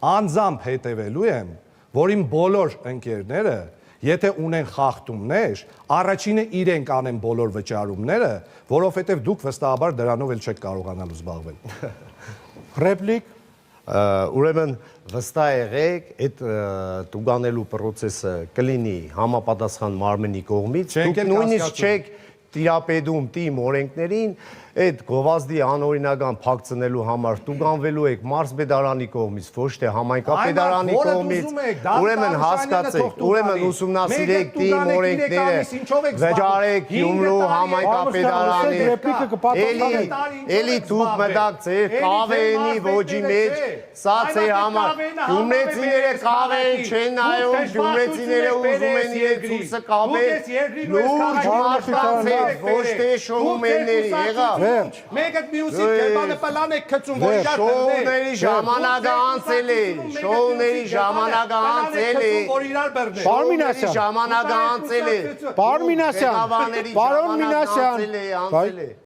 անձամբ հետևելու եմ, որ իմ բոլոր ընկերները, եթե ունեն խախտումներ, առաջինը իրենք անեն բոլոր վճարումները, որովհետև դուք վստահաբար դրանով էլ չեք կարողանալու զբաղվել։ Ռեպլիկ։ Ուրեմն վստահ եղեք, այդ տուգանելու process-ը կլինի համապատասխան մարմնի կողմից, դուք նույնիսկ չեք տիրապետում թիմ օրենքներին, այդ գովազդի անօրինական փակցնելու համար տուգանվելու եք մարզպետարանի կողմից, ոչ թե համայնքապետարանի կողմից, ուրեմն հասկացեք, ուրեմն ուսումնասիրեք թիմ օրենքները, վճարեք Գյումրու համայնքապետարանի, էլի դուք մտածեք կավեենի ոճի մեջ, սա ձեր համար, գյումրեցիները կավեեն չեն նայում, գյումրեցիները ուզում են իրենց ցույցը կապել, լուրջ մարդկանց հետ, ոչ թե շոումենների, եղավ։ Մեկը մյուսի բանը պլան եք գցում, որ իրար շոուների ժամանակը անցել է, շոուների ժամանակը անցել է, Պարոն Մինասյան, ժամանակը անցել է, Պարոն Մինասյան, պարոն Մինասյան, անցել է,